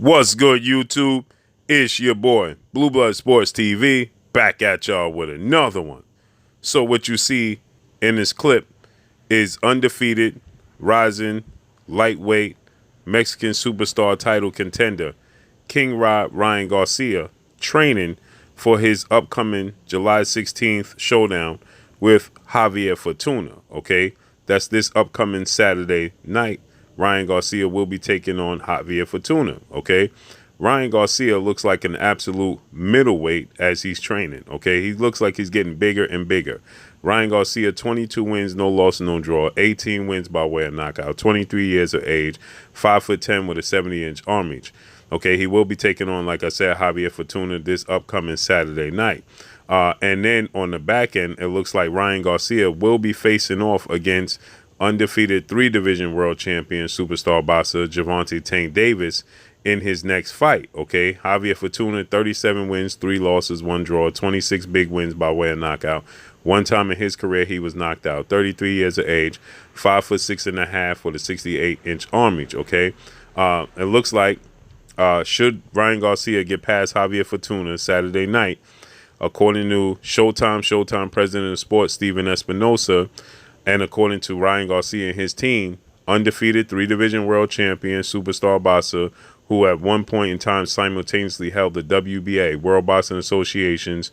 What's good, YouTube? It's your boy, Blue Blood Sports TV, back at y'all with another one. So what you see in this clip is undefeated, rising, lightweight, Mexican superstar title contender, King Ryan Garcia, training for his upcoming July 16th showdown with Javier Fortuna, okay? That's this upcoming Saturday night. Ryan Garcia will be taking on Javier Fortuna, okay? Ryan Garcia looks like an absolute middleweight as he's training, okay? He looks like he's getting bigger and bigger. Ryan Garcia, 22 wins, no loss, no draw, 18 wins by way of knockout, 23 years of age, 5'10" with a 70-inch arm reach. Okay, he will be taking on, like I said, Javier Fortuna this upcoming Saturday night. And then on the back end, it looks like Ryan Garcia will be facing off against undefeated 3-division world champion superstar boxer Gervonta Tank Davis in his next fight, okay? Javier Fortuna, 37 wins, 3 losses, 1 draw, 26 big wins by way of knockout. One time in his career, he was knocked out. 33 years of age, 5'6.5" with a 68-inch arm reach, okay? It looks like should Ryan Garcia get past Javier Fortuna Saturday night, according to Showtime president of sports, Steven Espinosa, and according to Ryan Garcia and his team, undefeated 3-division world champion superstar boxer who at one point in time simultaneously held the WBA, World Boxing Association's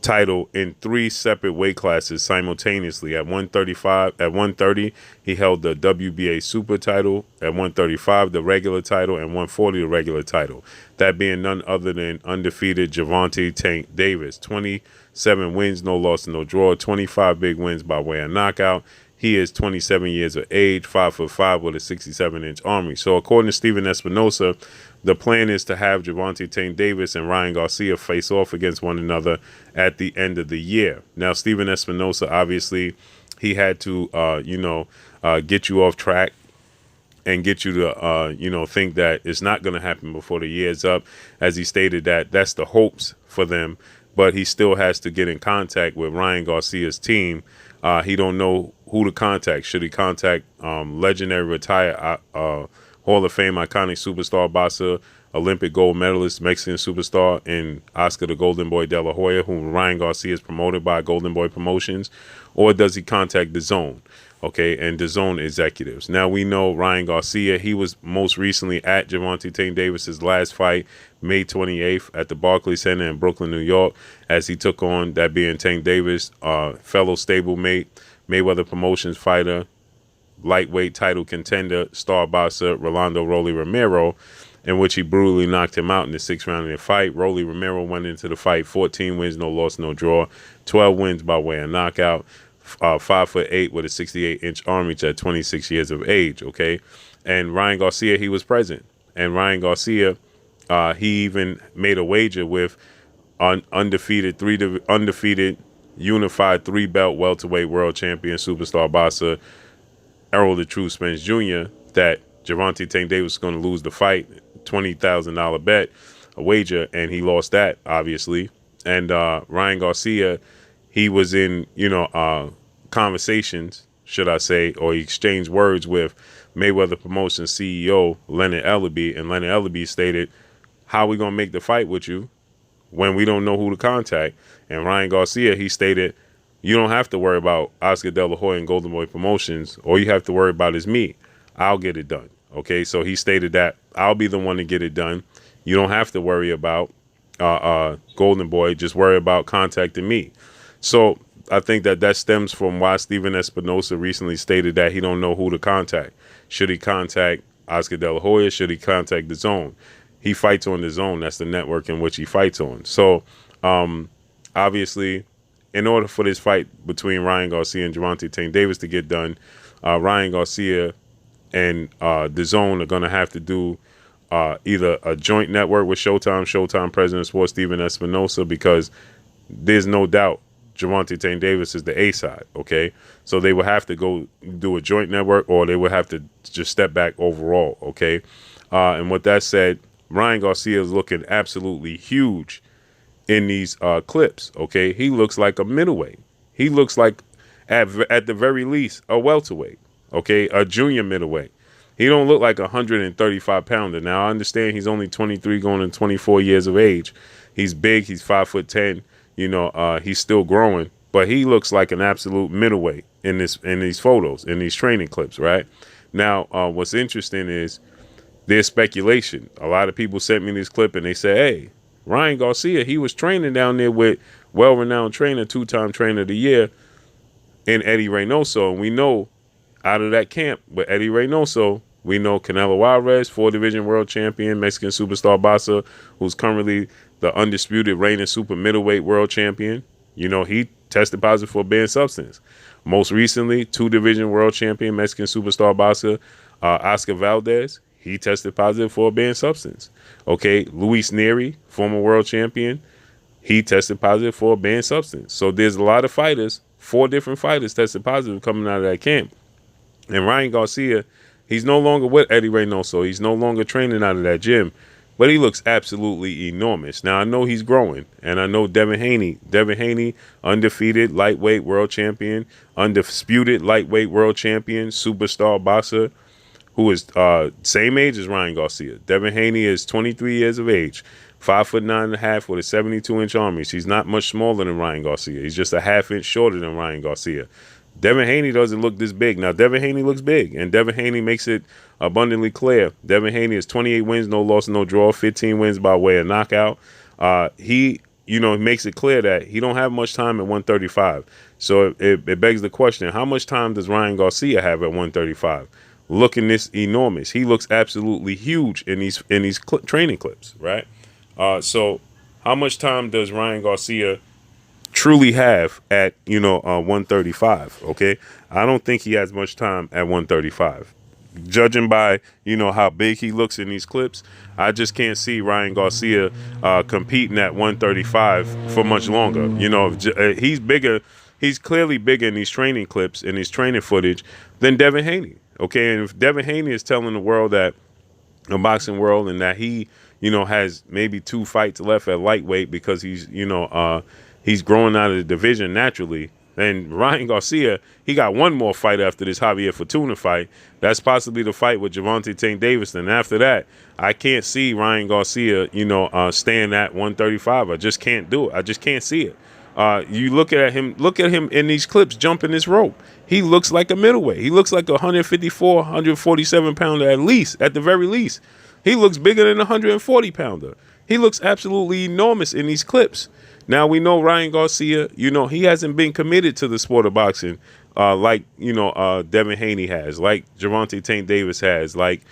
title in 3 separate weight classes simultaneously. At 130, he held the WBA super title. At 135, the regular title, and 140, the regular title. That being none other than undefeated Gervonta Tank Davis. 27 wins, no loss, no draw. 25 big wins by way of knockout. He is 27 years of age, 5'5" with a 67-inch arm reach. So according to Steven Espinosa, the plan is to have Gervonta Tank Davis and Ryan Garcia face off against one another at the end of the year. Now, Steven Espinosa, obviously, he had to, get you off track and get you to, think that it's not going to happen before the year's up. As he stated that that's the hopes for them, but he still has to get in contact with Ryan Garcia's team. He don't know who to contact. Should he contact legendary retired Hall of Fame iconic superstar boxer, Olympic gold medalist, Mexican superstar, and Oscar the Golden Boy De La Hoya, whom Ryan Garcia is promoted by Golden Boy Promotions? Or does he contact DAZN? Okay, and DAZN executives. Now we know Ryan Garcia, he was most recently at Gervonta Tank Davis's last fight, May 28th at the Barclays Center in Brooklyn, New York, as he took on, that being Tank Davis, fellow stablemate, Mayweather Promotions fighter, lightweight title contender, star boxer Rolando Rolly Romero, in which he brutally knocked him out in the 6th round of the fight. Rolly Romero went into the fight 14 wins, no loss, no draw, 12 wins by way of knockout, 5'8" with a 68-inch arm reach at 26 years of age, okay? And Ryan Garcia, he was present. And Ryan Garcia, he even made a wager with undefeated unified 3-belt welterweight world champion superstar boxer Errol the True Spence Jr. that Gervonta Tank Davis was going to lose the fight, $20,000 bet, a wager, and he lost that, obviously. And Ryan Garcia, he was in, conversations, should I say, or he exchanged words with Mayweather Promotions CEO Leonard Ellerbe, and Leonard Ellerbe stated, how are we going to make the fight with you when we don't know who to contact? And Ryan Garcia, he stated, you don't have to worry about Oscar De La Hoya and Golden Boy Promotions. All you have to worry about is me. I'll get it done. Okay, so he stated that I'll be the one to get it done. You don't have to worry about Golden Boy. Just worry about contacting me. So I think that stems from why Steven Espinosa recently stated that he don't know who to contact. Should he contact Oscar De La Hoya? Should he contact DAZN? He fights on DAZN. That's the network in which he fights on. So obviously, in order for this fight between Ryan Garcia and Gervonta Tank Davis to get done, Ryan Garcia and DAZN are going to have to do either a joint network with Showtime president of sports Steven Espinosa, because there's no doubt Gervonta Tank Davis is the A side, okay? So they will have to go do a joint network, or they would have to just step back overall, okay? And with that said, Ryan Garcia is looking absolutely huge in these clips, okay? He looks like a middleweight. He looks like, at the very least, a welterweight, okay? A junior middleweight. He don't look like a 135 pounder. Now I understand he's only 23, going on 24 years of age. He's big. He's 5'10". He's still growing, but he looks like an absolute middleweight in these photos, in these training clips, right? Now, what's interesting is there's speculation. A lot of people sent me this clip and they said, hey, Ryan Garcia, he was training down there with well-renowned trainer, 2-time trainer of the year in Eddie Reynoso. And we know out of that camp with Eddie Reynoso, we know Canelo Alvarez, 4-division world champion, Mexican superstar boxer, who's currently the undisputed reigning super middleweight world champion. He tested positive for a banned substance. Most recently, 2-division world champion, Mexican superstar boxer, Oscar Valdez. He tested positive for a banned substance. Okay, Luis Neri, former world champion, he tested positive for a banned substance. So there's a lot of fighters, 4 different fighters tested positive coming out of that camp. And Ryan Garcia, he's no longer with Eddie Reynoso. He's no longer training out of that gym. But he looks absolutely enormous. Now, I know he's growing. And I know Devin Haney, undefeated lightweight world champion, undisputed lightweight world champion, superstar boxer, who is same age as Ryan Garcia. Devin Haney is 23 years of age, 5'9.5" with a 72-inch arm reach. He's not much smaller than Ryan Garcia. He's just a half-inch shorter than Ryan Garcia. Devin Haney doesn't look this big. Now, Devin Haney looks big, and Devin Haney makes it abundantly clear. Devin Haney has 28 wins, no loss, no draw, 15 wins by way of knockout. He makes it clear that he don't have much time at 135. So it begs the question, how much time does Ryan Garcia have at 135? Looking this enormous. He looks absolutely huge in these training clips, right? So how much time does Ryan Garcia truly have at 135? Okay, I don't think he has much time at 135. Judging by how big he looks in these clips, I just can't see Ryan Garcia competing at 135 for much longer. He's bigger. He's clearly bigger in these training clips, in his training footage, than Devin Haney. Okay, and if Devin Haney is telling the world that, the boxing world, and that he has maybe 2 fights left at lightweight because he's he's growing out of the division naturally. And Ryan Garcia, he got 1 more fight after this Javier Fortuna fight. That's possibly the fight with Gervonta Tank Davis. And after that, I can't see Ryan Garcia, staying at 135. I just can't do it. I just can't see it. You look at him in these clips jumping this rope. He looks like a middleweight. He looks like a 154, 147 pounder at the very least. He looks bigger than a 140 pounder. He looks absolutely enormous in these clips. Now, we know Ryan Garcia, he hasn't been committed to the sport of boxing like Devin Haney has, like Gervonta Tank Davis has, like,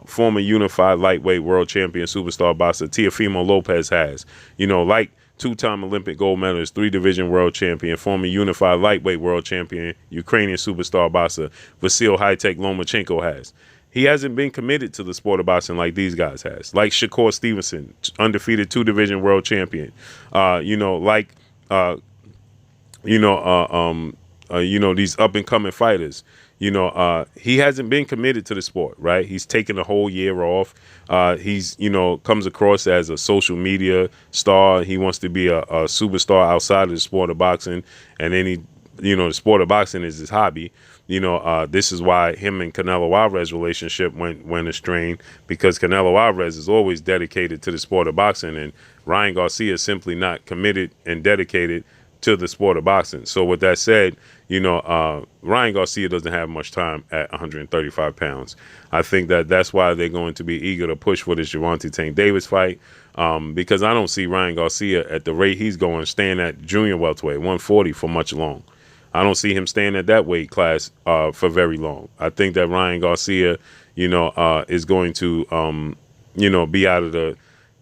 former unified lightweight world champion superstar boxer Teofimo Lopez has, like 2-time Olympic gold medalist, 3-division world champion, former unified lightweight world champion, Ukrainian superstar boxer Vasyl High-Tech Lomachenko has. He hasn't been committed to the sport of boxing like these guys has. Like Shakur Stevenson, undefeated 2-division world champion. These up and coming fighters. He hasn't been committed to the sport, right? He's taken a whole year off. He's comes across as a social media star. He wants to be a superstar outside of the sport of boxing, and then the sport of boxing is his hobby. This is why him and Canelo Alvarez relationship went astray, because Canelo Alvarez is always dedicated to the sport of boxing, and Ryan Garcia is simply not committed and dedicated to the sport of boxing. So with that said, Ryan Garcia doesn't have much time at 135 pounds. I think that's why they're going to be eager to push for this Gervonta Tank Davis fight, because I don't see Ryan Garcia at the rate he's going staying at junior welterweight 140 for much long. I don't see him staying at that weight class for very long. I think that Ryan Garcia, is going to, be out of the.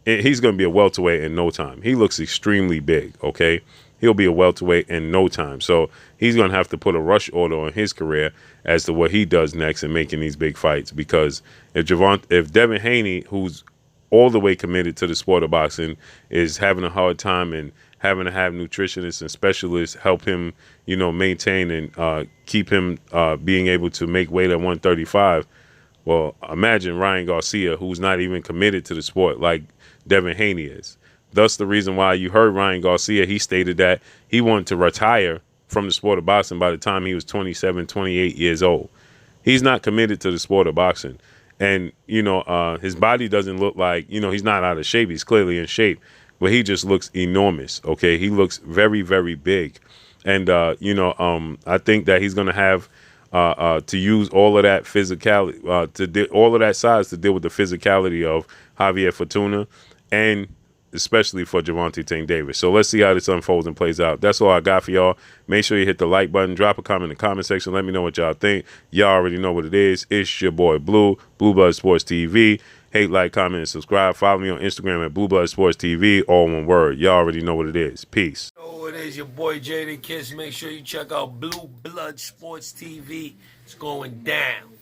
He's going to be a welterweight in no time. He looks extremely big. Okay, he'll be a welterweight in no time. So he's going to have to put a rush order on his career as to what he does next in making these big fights. Because if Devin Haney, who's all the way committed to the sport of boxing, is having a hard time and having to have nutritionists and specialists help him, maintain and keep him being able to make weight at 135. Well, imagine Ryan Garcia, who's not even committed to the sport like Devin Haney is. Thus, the reason why you heard Ryan Garcia, he stated that he wanted to retire from the sport of boxing by the time he was 27, 28 years old. He's not committed to the sport of boxing. And, his body doesn't look like, he's not out of shape. He's clearly in shape, but he just looks enormous. Okay. He looks very, very big. And, I think that he's going to have to use all of that physicality, all of that size to deal with the physicality of Javier Fortuna, and especially for Gervonta Tank Davis. So let's see how this unfolds and plays out. That's all I got for y'all. Make sure you hit the like button, drop a comment in the comment section. Let me know what y'all think. Y'all already know what it is. It's your boy Blue Blood Sports TV. Hate, like, comment, and subscribe. Follow me on Instagram at Blue Blood Sports TV, all one word. Y'all already know what it is. Peace. Oh, it is your boy Jada Kiss. Make sure you check out Blue Blood Sports TV. It's going down.